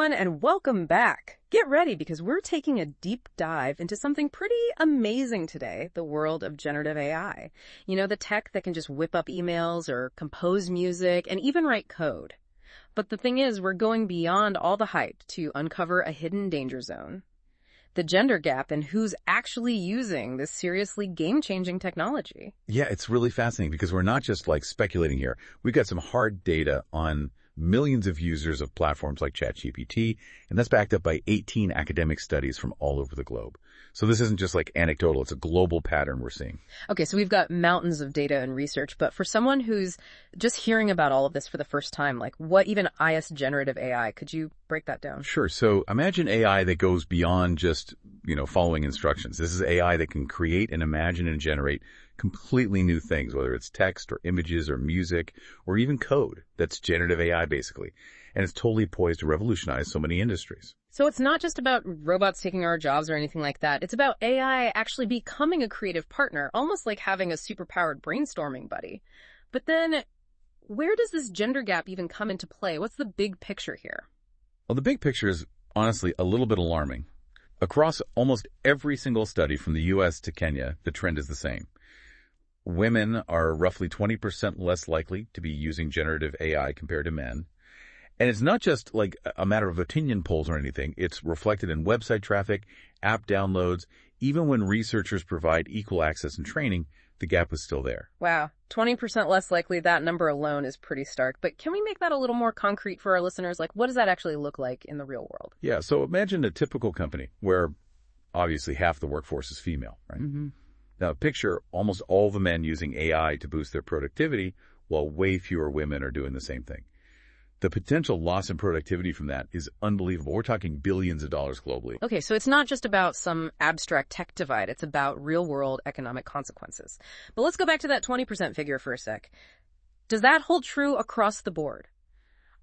everyone, and welcome back. Get ready because we're taking a deep dive into something pretty amazing today, the world of generative AI. You know, the tech that can just whip up emails or compose music and even write code. But the thing is, we're going beyond all the hype to uncover a hidden danger zone. The gender gap and who's actually using this seriously game-changing technology. Yeah, it's really fascinating because we're not just speculating here. We've got some hard data on millions of users of platforms like ChatGPT, and that's backed up by 18 academic studies from all over the globe. So this isn't just anecdotal, it's a global pattern we're seeing. Okay, so we've got mountains of data and research, but for someone who's just hearing about all of this for the first time, what even is generative AI? Could you break that down? Sure. So imagine AI that goes beyond just, following instructions. This is AI that can create and imagine and generate completely new things, whether it's text or images or music or even code. That's generative AI, basically. And it's totally poised to revolutionize so many industries. So it's not just about robots taking our jobs or anything like that. It's about AI actually becoming a creative partner, almost like having a superpowered brainstorming buddy. But then, where does this gender gap even come into play? What's the big picture here? Well, the big picture is honestly a little bit alarming. Across almost every single study from the U.S. to Kenya, the trend is the same. Women are roughly 20% less likely to be using generative AI compared to men. And it's not just a matter of opinion polls or anything. It's reflected in website traffic, app downloads. Even when researchers provide equal access and training, the gap is still there. Wow. 20% less likely, that number alone is pretty stark. But can we make that a little more concrete for our listeners? What does that actually look like in the real world? Yeah, so imagine a typical company where obviously half the workforce is female, right? Mm-hmm. Now picture almost all the men using AI to boost their productivity while way fewer women are doing the same thing. The potential loss in productivity from that is unbelievable. We're talking billions of dollars globally. Okay, so it's not just about some abstract tech divide. It's about real-world economic consequences. But let's go back to that 20% figure for a sec. Does that hold true across the board?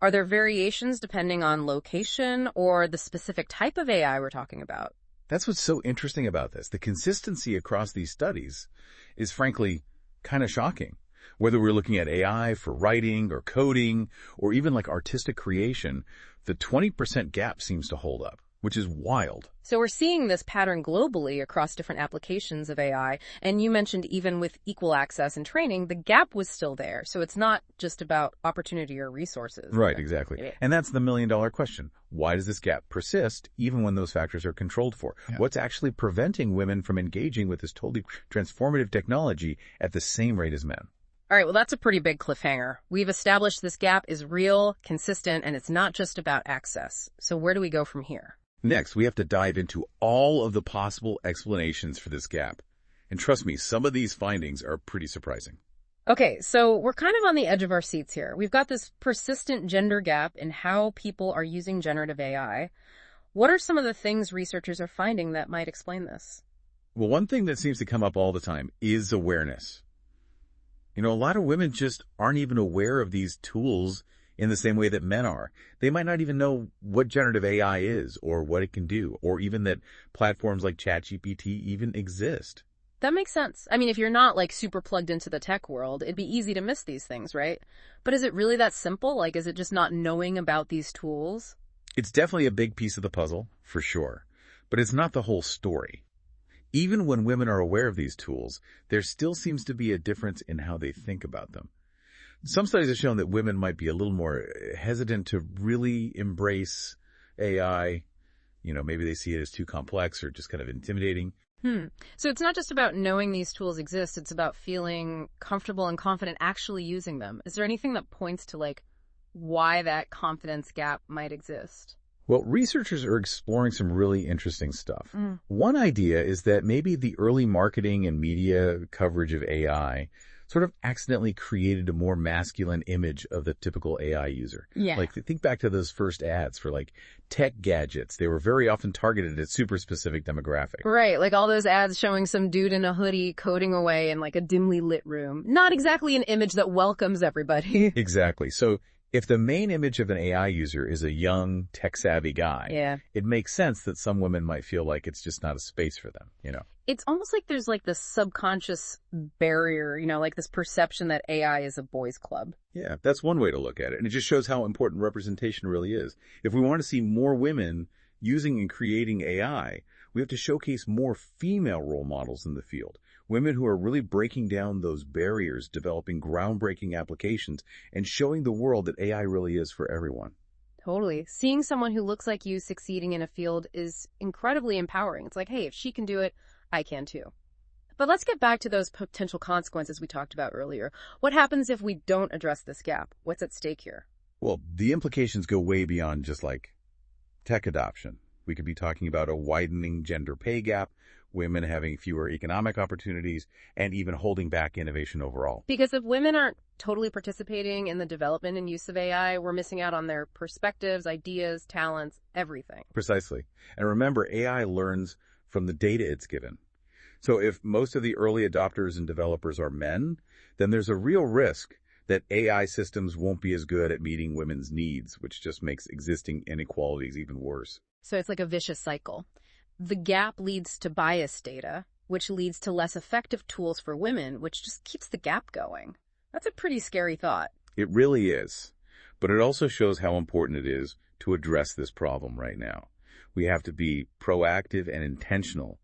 Are there variations depending on location or the specific type of AI we're talking about? That's what's so interesting about this. The consistency across these studies is frankly kind of shocking. Whether we're looking at AI for writing or coding or even artistic creation, the 20% gap seems to hold up, which is wild. So we're seeing this pattern globally across different applications of AI. And you mentioned even with equal access and training, the gap was still there. So it's not just about opportunity or resources. Right, exactly. Yeah. And that's the million-dollar question. Why does this gap persist even when those factors are controlled for? Yeah. What's actually preventing women from engaging with this totally transformative technology at the same rate as men? All right, well, that's a pretty big cliffhanger. We've established this gap is real, consistent, and it's not just about access. So where do we go from here? Next, we have to dive into all of the possible explanations for this gap. And trust me, some of these findings are pretty surprising. Okay, so we're kind of on the edge of our seats here. We've got this persistent gender gap in how people are using generative AI. What are some of the things researchers are finding that might explain this? Well, one thing that seems to come up all the time is awareness. A lot of women just aren't even aware of these tools in the same way that men are. They might not even know what generative AI is or what it can do, or even that platforms like ChatGPT even exist. That makes sense. I mean, if you're not super plugged into the tech world, it'd be easy to miss these things, right? But is it really that simple? Is it just not knowing about these tools? It's definitely a big piece of the puzzle, for sure. But it's not the whole story. Even when women are aware of these tools, there still seems to be a difference in how they think about them. Some studies have shown that women might be a little more hesitant to really embrace AI. Maybe they see it as too complex or just kind of intimidating. So it's not just about knowing these tools exist. It's about feeling comfortable and confident actually using them. Is there anything that points to why that confidence gap might exist? Well, researchers are exploring some really interesting stuff. One idea is that maybe the early marketing and media coverage of AI sort of accidentally created a more masculine image of the typical AI user. Yeah. Think back to those first ads for tech gadgets. They were very often targeted at super specific demographic. Right. All those ads showing some dude in a hoodie coding away in a dimly lit room. Not exactly an image that welcomes everybody. Exactly. So If the main image of an AI user is a young, tech-savvy guy, Yeah. it makes sense that some women might feel like it's just not a space for them, you know? It's almost like there's like this subconscious barrier, like this perception that AI is a boys' club. Yeah, that's one way to look at it. And it just shows how important representation really is. If we want to see more women using and creating AI, we have to showcase more female role models in the field. Women who are really breaking down those barriers, developing groundbreaking applications, and showing the world that AI really is for everyone. Totally. Seeing someone who looks like you succeeding in a field is incredibly empowering. It's like, hey, if she can do it, I can too. But let's get back to those potential consequences we talked about earlier. What happens if we don't address this gap? What's at stake here? Well, the implications go way beyond just like tech adoption. We could be talking about a widening gender pay gap, women having fewer economic opportunities, and even holding back innovation overall. Because if women aren't totally participating in the development and use of AI, we're missing out on their perspectives, ideas, talents, everything. Precisely. And remember, AI learns from the data it's given. So if most of the early adopters and developers are men, then there's a real risk that AI systems won't be as good at meeting women's needs, which just makes existing inequalities even worse. So it's like a vicious cycle. The gap leads to biased data, which leads to less effective tools for women, which just keeps the gap going. That's a pretty scary thought. It really is. But it also shows how important it is to address this problem right now. We have to be proactive and intentional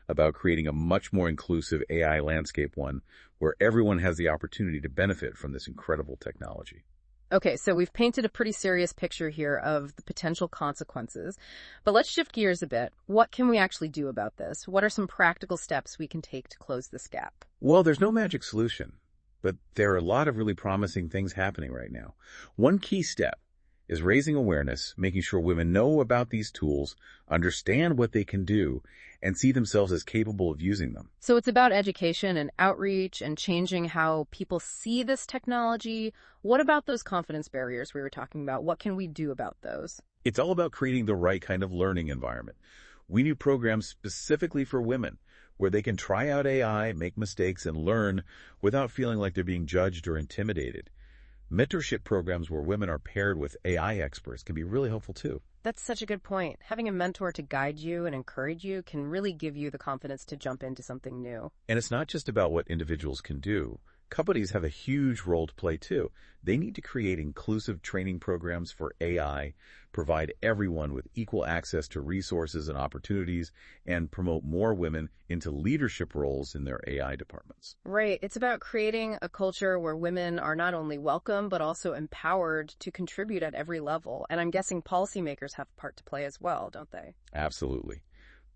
about creating a much more inclusive AI landscape, one where everyone has the opportunity to benefit from this incredible technology. Okay, so we've painted a pretty serious picture here of the potential consequences, but let's shift gears a bit. What can we actually do about this? What are some practical steps we can take to close this gap? Well, there's no magic solution, but there are a lot of really promising things happening right now. One key step is raising awareness, making sure women know about these tools, understand what they can do, and see themselves as capable of using them. So it's about education and outreach and changing how people see this technology. What about those confidence barriers we were talking about? What can we do about those? It's all about creating the right kind of learning environment. We need programs specifically for women where they can try out AI, make mistakes, and learn without feeling like they're being judged or intimidated. Mentorship programs where women are paired with AI experts can be really helpful too. That's such a good point. Having a mentor to guide you and encourage you can really give you the confidence to jump into something new. And it's not just about what individuals can do. Companies have a huge role to play too. They need to create inclusive training programs for AI, provide everyone with equal access to resources and opportunities, and promote more women into leadership roles in their AI departments. Right. It's about creating a culture where women are not only welcome, but also empowered to contribute at every level. And I'm guessing policymakers have a part to play as well, don't they? Absolutely.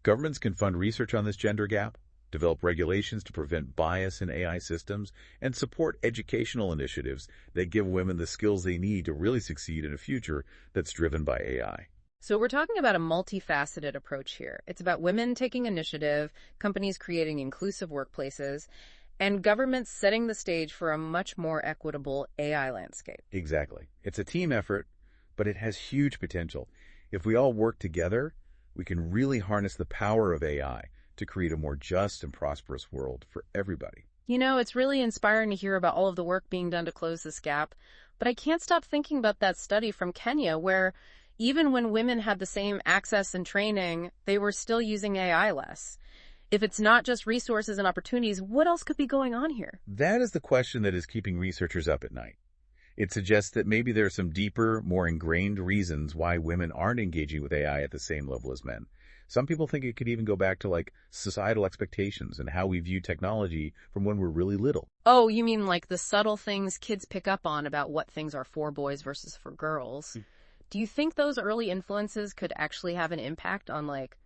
Governments can fund research on this gender gap, develop regulations to prevent bias in AI systems, and support educational initiatives that give women the skills they need to really succeed in a future that's driven by AI. So we're talking about a multifaceted approach here. It's about women taking initiative, companies creating inclusive workplaces, and governments setting the stage for a much more equitable AI landscape. Exactly. It's a team effort, but it has huge potential. If we all work together, we can really harness the power of AI to create a more just and prosperous world for everybody. It's really inspiring to hear about all of the work being done to close this gap, but I can't stop thinking about that study from Kenya where even when women had the same access and training, they were still using AI less. If it's not just resources and opportunities, what else could be going on here? That is the question that is keeping researchers up at night. It suggests that maybe there are some deeper, more ingrained reasons why women aren't engaging with AI at the same level as men. Some people think it could even go back to like societal expectations and how we view technology from when we're really little. Oh, you mean like the subtle things kids pick up on about what things are for boys versus for girls? Do you think those early influences could actually have an impact on like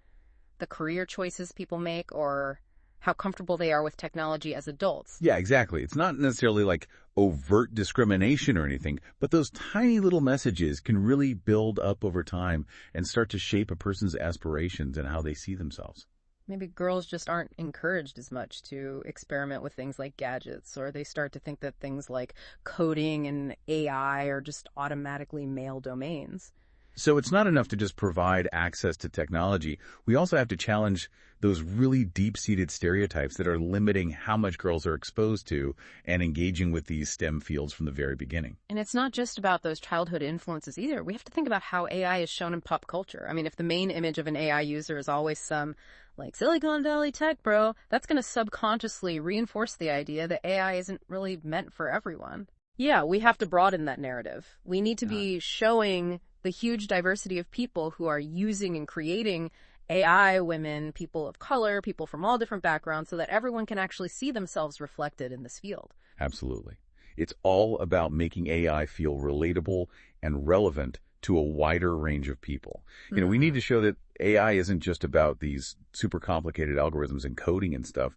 the career choices people make or how comfortable they are with technology as adults? Yeah, exactly. It's not necessarily like overt discrimination or anything, but those tiny little messages can really build up over time and start to shape a person's aspirations and how they see themselves. Maybe girls just aren't encouraged as much to experiment with things like gadgets, or they start to think that things like coding and AI are just automatically male domains. So it's not enough to just provide access to technology. We also have to challenge those really deep-seated stereotypes that are limiting how much girls are exposed to and engaging with these STEM fields from the very beginning. And it's not just about those childhood influences either. We have to think about how AI is shown in pop culture. I mean, if the main image of an AI user is always some, like, Silicon Valley tech bro, that's going to subconsciously reinforce the idea that AI isn't really meant for everyone. Yeah, we have to broaden that narrative. We need to be showing the huge diversity of people who are using and creating AI, women, people of color, people from all different backgrounds, so that everyone can actually see themselves reflected in this field. Absolutely. It's all about making AI feel relatable and relevant to a wider range of people. We need to show that AI isn't just about these super complicated algorithms and coding and stuff.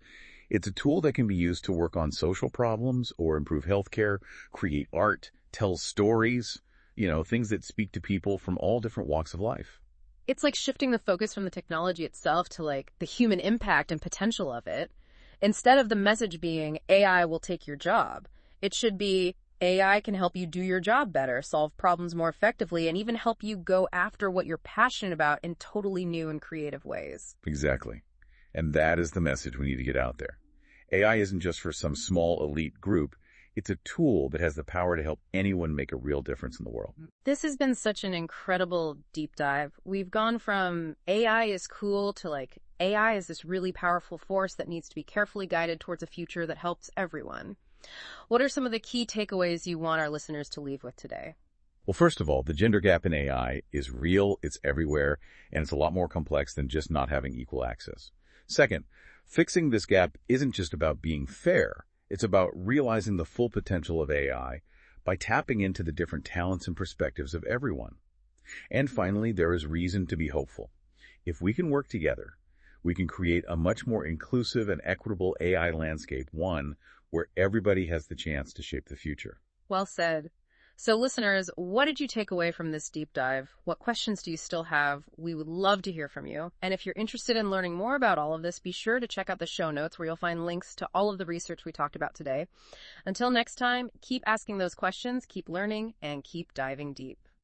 It's a tool that can be used to work on social problems or improve healthcare, create art, tell stories, things that speak to people from all different walks of life. It's like shifting the focus from the technology itself to, like, the human impact and potential of it. Instead of the message being, AI will take your job, it should be, AI can help you do your job better, solve problems more effectively, and even help you go after what you're passionate about in totally new and creative ways. Exactly. And that is the message we need to get out there. AI isn't just for some small elite group. It's a tool that has the power to help anyone make a real difference in the world. This has been such an incredible deep dive. We've gone from AI is cool to, like, AI is this really powerful force that needs to be carefully guided towards a future that helps everyone. What are some of the key takeaways you want our listeners to leave with today? Well, first of all, the gender gap in AI is real, it's everywhere, and it's a lot more complex than just not having equal access. Second, fixing this gap isn't just about being fair. It's about realizing the full potential of AI by tapping into the different talents and perspectives of everyone. And finally, there is reason to be hopeful. If we can work together, we can create a much more inclusive and equitable AI landscape, one where everybody has the chance to shape the future. Well said. So listeners, what did you take away from this deep dive? What questions do you still have? We would love to hear from you. And if you're interested in learning more about all of this, be sure to check out the show notes where you'll find links to all of the research we talked about today. Until next time, keep asking those questions, keep learning, and keep diving deep.